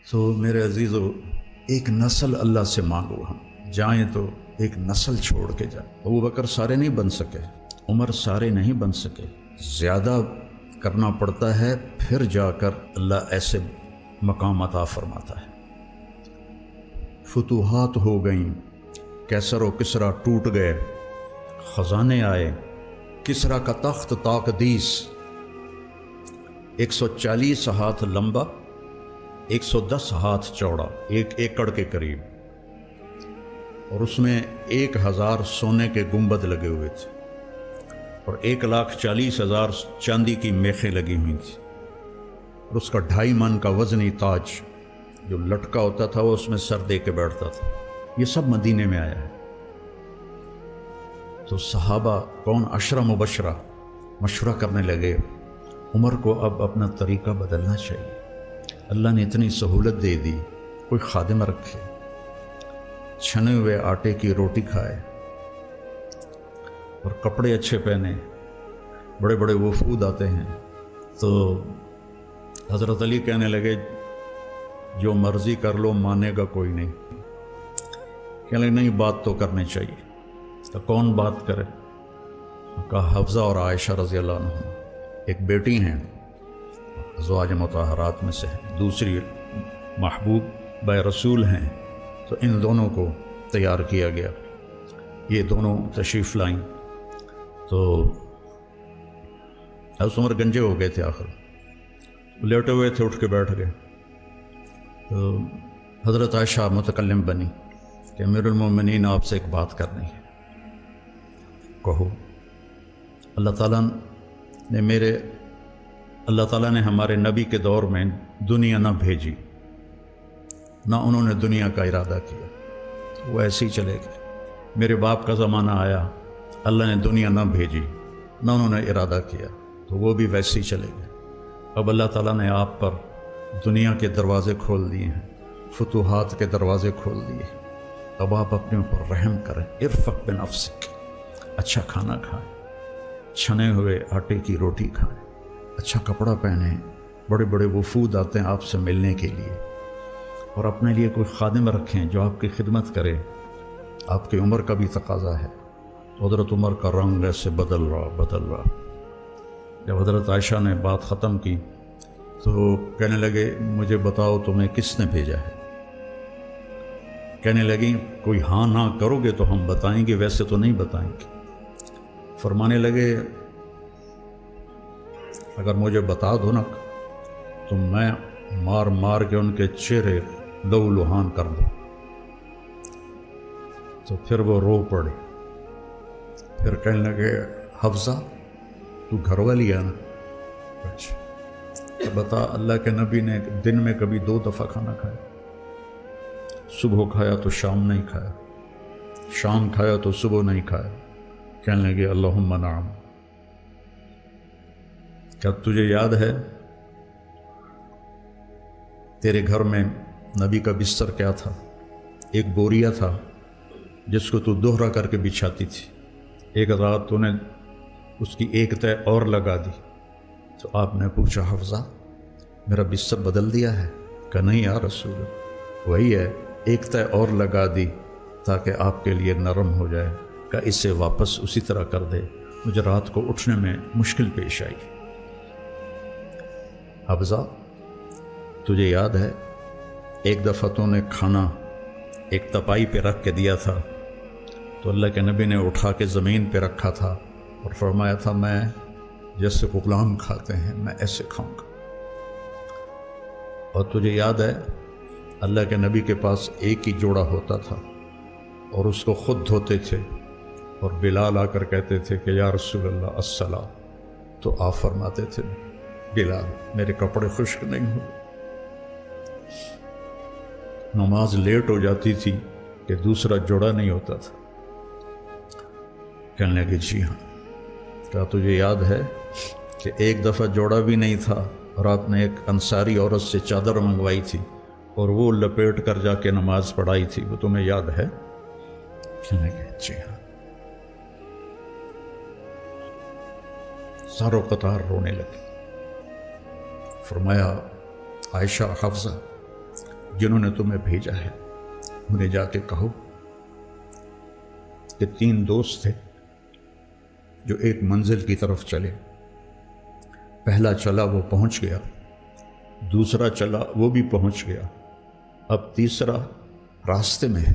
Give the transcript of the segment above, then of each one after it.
تو میرے عزیزو، ایک نسل اللہ سے مانگو، ہم جائیں تو ایک نسل چھوڑ کے جائیں۔ ابو بکر سارے نہیں بن سکے، عمر سارے نہیں بن سکے، زیادہ کرنا پڑتا ہے، پھر جا کر اللہ ایسے مقام عطا فرماتا ہے۔ فتوحات ہو گئیں، کیسر و کسرا ٹوٹ گئے، خزانے آئے، کسرا کا تخت تاقدیس 140 ہاتھ لمبا، 110 ہاتھ چوڑا، 1 ایکڑ کے قریب، اور اس میں 1000 سونے کے گنبد لگے ہوئے تھے اور 1,40,000 چاندی کی میخیں لگی ہوئی تھیں، اور اس کا 2.5 من کا وزنی تاج جو لٹکا ہوتا تھا وہ اس میں سر دے کے بیٹھتا تھا۔ یہ سب مدینے میں آیا ہے۔ تو صحابہ کون 10 مبشرہ مشورہ کرنے لگے، عمر کو اب اپنا طریقہ بدلنا چاہیے، اللہ نے اتنی سہولت دے دی، کوئی خادم رکھے، چھنے ہوئے آٹے کی روٹی کھائے اور کپڑے اچھے پہنے، بڑے بڑے وفود آتے ہیں۔ تو حضرت علی کہنے لگے جو مرضی کر لو، مانے گا کوئی نہیں۔ کہنے لگے نہیں، بات تو کرنی چاہیے۔ تو کون بات کرے؟ کہا حفصہ اور عائشہ رضی اللہ عنہ، ایک بیٹی ہیں ازواج مطہرات میں سے، دوسری محبوب رسول ہیں، تو ان دونوں کو تیار کیا گیا، یہ دونوں تشریف لائیں۔ تو حضرت عمر گنجے ہو گئے تھے، آخر لیٹے ہوئے تھے، اٹھ کے بیٹھ گئے۔ تو حضرت عائشہ متکلم بنی کہ امیر المومنین آپ سے ایک بات کرنی ہے، کہو۔ اللہ تعالیٰ نے ہمارے نبی کے دور میں دنیا نہ بھیجی، نہ انہوں نے دنیا کا ارادہ کیا، وہ ایسے ہی چلے گئے۔ میرے باپ کا زمانہ آیا، اللہ نے دنیا نہ بھیجی، نہ انہوں نے ارادہ کیا، تو وہ بھی ویسے ہی چلے گئے۔ اب اللہ تعالیٰ نے آپ پر دنیا کے دروازے کھول دیے ہیں، فتوحات کے دروازے کھول دیے ہیں، اب آپ اپنے اوپر رحم کریں، ارفق بنفسک، اچھا کھانا کھائیں، چھنے ہوئے آٹے کی روٹی کھائیں، اچھا کپڑا پہنیں، بڑے بڑے وفود آتے ہیں آپ سے ملنے کے لیے، اور اپنے لیے کوئی خادم رکھیں جو آپ کی خدمت کرے۔ آپ کی عمر کا بھی تقاضا ہے۔ تو حضرت عمر کا رنگ ایسے بدل رہا۔ جب حضرت عائشہ نے بات ختم کی تو کہنے لگے مجھے بتاؤ تمہیں کس نے بھیجا ہے؟ کہنے لگیں کوئی ہاں نہ کرو گے تو ہم بتائیں گے، ویسے تو نہیں بتائیں گے۔ فرمانے لگے اگر مجھے بتا دو نا تو میں مار مار کے ان کے چہرے لہو لہان کر دوں۔ تو پھر وہ رو پڑے، پھر کہنے لگے حفصہ تو گھر والی ہے نا؟ اچھا تو بتا، اللہ کے نبی نے دن میں کبھی 2 دفعہ کھانا کھایا، صبح کھایا تو شام نہیں کھایا، شام کھایا تو صبح نہیں کھایا۔ کہنے لگے اللہم نعم۔ کیا تجھے یاد ہے تیرے گھر میں نبی کا بستر کیا تھا؟ ایک بوریا تھا جس کو تو دوہرا کر کے بچھاتی تھی، ایک رات تو نے اس کی ایک تہہ اور لگا دی۔ تو آپ نے پوچھا حفصہ میرا بستر بدل دیا ہے؟ کہ نہیں یا رسول اللہ، وہی ہے، ایک تہہ اور لگا دی تاکہ آپ کے لیے نرم ہو جائے۔ کہ اسے واپس اسی طرح کر دے، مجھے رات کو اٹھنے میں مشکل پیش آئی۔ حفصہ تجھے یاد ہے ایک دفعہ تو نے کھانا ایک تپائی پہ رکھ کے دیا تھا، تو اللہ کے نبی نے اٹھا کے زمین پہ رکھا تھا اور فرمایا تھا میں جیسے غلام کھاتے ہیں میں ایسے کھاؤں گا۔ اور تجھے یاد ہے اللہ کے نبی کے پاس ایک ہی جوڑا ہوتا تھا اور اس کو خود دھوتے تھے، اور بلال آ کر کہتے تھے کہ یا رسول اللہ الصلاۃ، تو آپ فرماتے تھے بلال میرے کپڑے خشک نہیں ہوئے۔ نماز لیٹ ہو جاتی تھی کہ دوسرا جوڑا نہیں ہوتا تھا۔ کہنے لگے جی ہاں۔ کیا تجھے یاد ہے کہ ایک دفعہ جوڑا بھی نہیں تھا اور آپ نے ایک انصاری عورت سے چادر منگوائی تھی اور وہ لپیٹ کر جا کے نماز پڑھائی تھی، وہ تمہیں یاد ہے؟ کہنے لگے جی ہاں۔ ساروں قطار رونے لگے۔ فرمایا عائشہ حفصہ جنہوں نے تمہیں بھیجا ہے انہیں جا کے کہو کہ 3 دوست تھے جو ایک منزل کی طرف چلے، پہلا چلا وہ پہنچ گیا، دوسرا چلا وہ بھی پہنچ گیا، اب تیسرا راستے میں ہے،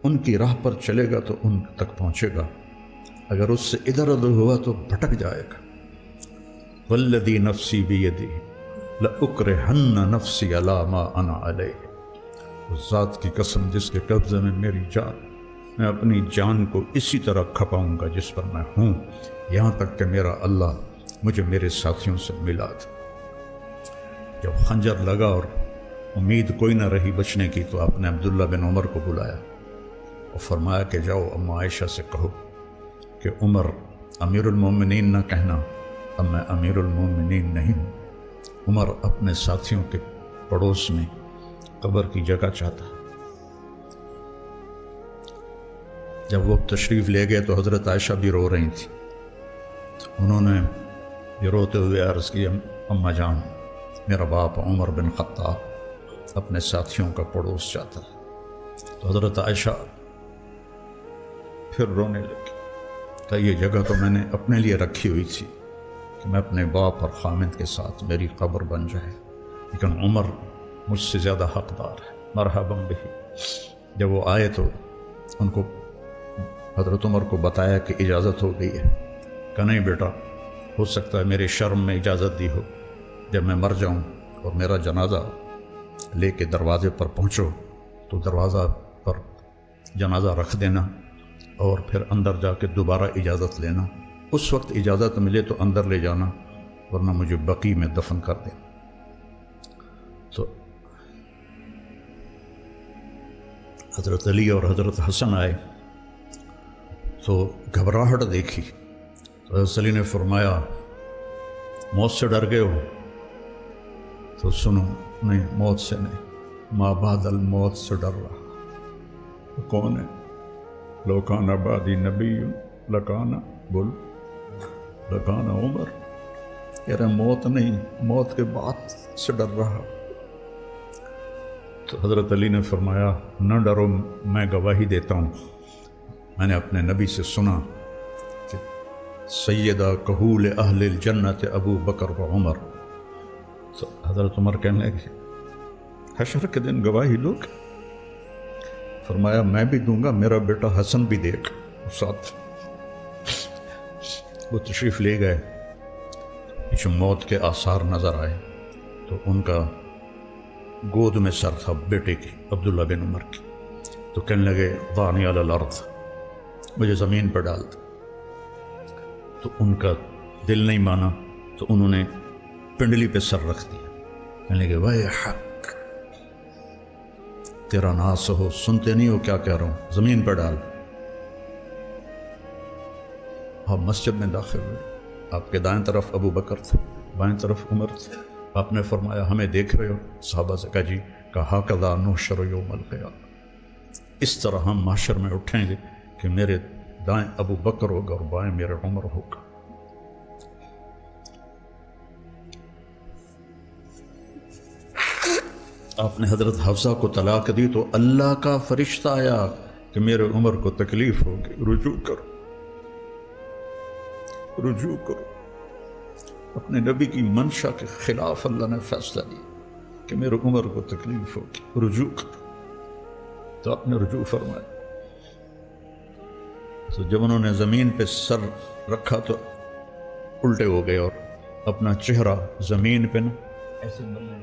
ان کی راہ پر چلے گا تو ان تک پہنچے گا، اگر اس سے ادھر ادھر ہوا تو بھٹک جائے گا۔ والذی نفسی بیدی لأکرہن نفسی علی ما انا علیہ، اس ذات کی قسم جس کے قبضے میں میری جان، میں اپنی جان کو اسی طرح کھپاؤں گا جس پر میں ہوں، یہاں تک کہ میرا اللہ مجھے میرے ساتھیوں سے ملا دے۔ جب خنجر لگا اور امید کوئی نہ رہی بچنے کی تو آپ نے عبداللہ بن عمر کو بلایا اور فرمایا کہ جاؤ اما عائشہ سے کہو کہ عمر امیر المومنین نہ کہنا، اب میں امیر المومنین نہیں ہوں۔ عمر اپنے ساتھیوں کے پڑوس میں قبر کی جگہ چاہتا ہے۔ جب وہ تشریف لے گئے تو حضرت عائشہ بھی رو رہی تھی، انہوں نے یہ روتے ہوئے عرض کی، اماں جان میرا باپ عمر بن خطاب اپنے ساتھیوں کا پڑوس چاہتا ہے۔ تو حضرت عائشہ پھر رونے لگی کہ یہ جگہ تو میں نے اپنے لیے رکھی ہوئی تھی کہ میں اپنے باپ اور خامد کے ساتھ میری قبر بن جائے، لیکن عمر مجھ سے زیادہ حقدار ہے، مرحبا بہ۔ جب وہ آئے تو ان کو حضرت عمر کو بتایا کہ اجازت ہو گئی ہے، کہ نہیں بیٹا، ہو سکتا ہے میرے شرم میں اجازت دی ہو، جب میں مر جاؤں اور میرا جنازہ لے کے دروازے پر پہنچو تو دروازہ پر جنازہ رکھ دینا اور پھر اندر جا کے دوبارہ اجازت لینا، اس وقت اجازت ملے تو اندر لے جانا، ورنہ مجھے بقیع میں دفن کر دینا۔ تو حضرت علی اور حضرت حسن آئے تو گھبراہٹ دیکھی تو حضرت علی نے فرمایا موت سے ڈر گئے ہو؟ تو سنو، نہیں موت سے نہیں، ما بعد الموت سے ڈر رہا۔ کون ہے؟ لو کان بعدی نبی لکانا، بول لکانا عمر، کہہ رہے موت نہیں، موت کے بعد سے ڈر رہا۔ تو حضرت علی نے فرمایا نہ ڈرو، میں گواہی دیتا ہوں، میں نے اپنے نبی سے سنا کہ سیدہ کہول اہل الجنت ابو بکر و عمر۔ تو حضرت عمر کہنے لگے حشر کے دن گواہی لو؟ فرمایا میں بھی دوں گا، میرا بیٹا حسن بھی دیکھ ساتھ۔ وہ تشریف لے گئے، پیچھے موت کے آثار نظر آئے تو ان کا گود میں سر تھا بیٹے کی، عبداللہ بن عمر کی، تو کہنے لگے ضعنی علی الارض، مجھے زمین پر ڈال دو۔ تو ان کا دل نہیں مانا تو انہوں نے پنڈلی پہ سر رکھ دیا، کہنے لگے وے حق، تیرا ناس ہو، سنتے نہیں ہو کیا کہہ رہا ہوں، زمین پر ڈال۔ آپ مسجد میں داخل ہوئے، آپ کے دائیں طرف ابو بکر تھے، بائیں طرف عمر تھے۔ آپ نے فرمایا ہمیں دیکھ رہے ہو؟ صحابہ سے کہا جی، کہا ہکذا نحشر یوم القیامہ، اس طرح ہم محشر میں اٹھیں گے کہ میرے دائیں ابو بکر ہوگا اور بائیں میرے عمر ہوگا۔ آپ نے حضرت حفصہ کو طلاق دی تو اللہ کا فرشتہ آیا کہ میرے عمر کو تکلیف ہوگی، رجوع کرو، رجوع کرو۔ اپنے نبی کی منشا کے خلاف اللہ نے فیصلہ لیا کہ میرے عمر کو تکلیف ہوگی، رجوع کرو۔ تو آپ نے رجوع فرمایا۔ تو جب انہوں نے زمین پہ سر رکھا تو الٹے ہو گئے اور اپنا چہرہ زمین پہ نہ ایسے ملنے،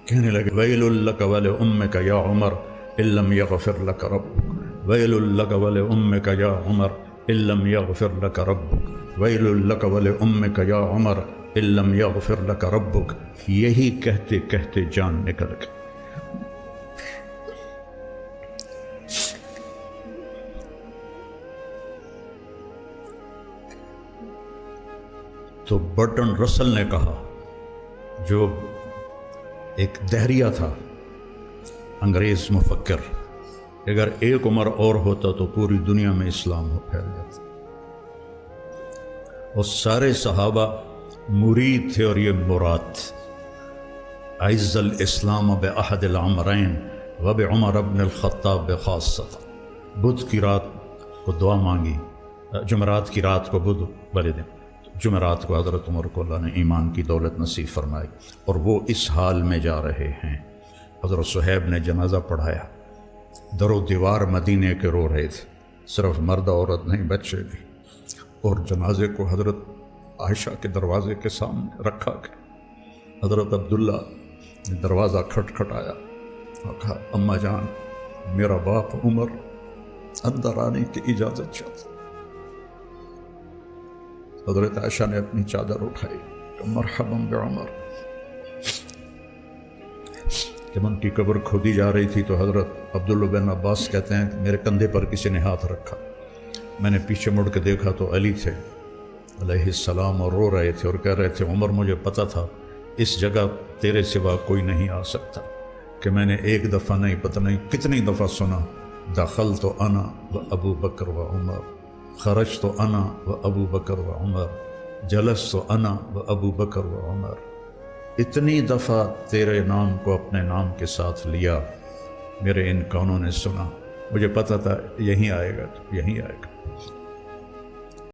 کہنے لگے ویل لک ولأمک یا عمر ان لم یغفر لک ربک، ویل لک ولأمک یا عمر ان لم یغفر لک ربک، ویل لک ولأمک یا عمر ان لم یغفر لک ربک۔ یہی کہتے کہتے جان نکل گئی۔ تو برٹن رسل نے کہا، جو ایک دہریہ تھا، انگریز مفکر، اگر ایک عمر اور ہوتا تو پوری دنیا میں اسلام ہو پھیل جاتا، اور سارے صحابہ مرید تھے اور یہ مراد تھے۔ اعز الاسلام بعہد العمرین و بعمر بن الخطاب بخاصۃ۔ بدھ کی رات کو دعا مانگی، جمعرات کی رات کو بدھ والے دن، جمعرات کو حضرت عمر کو اللہ نے ایمان کی دولت نصیب فرمائی، اور وہ اس حال میں جا رہے ہیں۔ حضرت صہیب نے جنازہ پڑھایا، در و دیوار مدینے کے رو رہے تھے، صرف مرد عورت نہیں، بچے بھی، اور جنازے کو حضرت عائشہ کے دروازے کے سامنے رکھا گیا۔ حضرت عبداللہ نے دروازہ کھٹکھٹایا اور کہا اماں جان، میرا باپ عمر اندر آنے کی اجازت چاہتا۔ حضرت عائشہ نے اپنی چادر اٹھائی کہ مرحبا بعمر۔ جب ان کی قبر کھودی جا رہی تھی تو حضرت عبداللہ بن عباس کہتے ہیں کہ میرے کندھے پر کسی نے ہاتھ رکھا، میں نے پیچھے مڑ کے دیکھا تو علی تھے علیہ السلام، اور رو رہے تھے اور کہہ رہے تھے عمر مجھے پتہ تھا اس جگہ تیرے سوا کوئی نہیں آ سکتا، کہ میں نے ایک دفعہ نہیں پتہ نہیں کتنی دفعہ سنا دخلت انا و ابو بکر و عمر، خرجت انا و ابو بکر و عمر، جلست انا و ابو بکر و عمر۔ اتنی دفعہ تیرے نام کو اپنے نام کے ساتھ لیا، میرے ان کانوں نے سنا، مجھے پتہ تھا یہیں آئے گا، یہیں آئے گا۔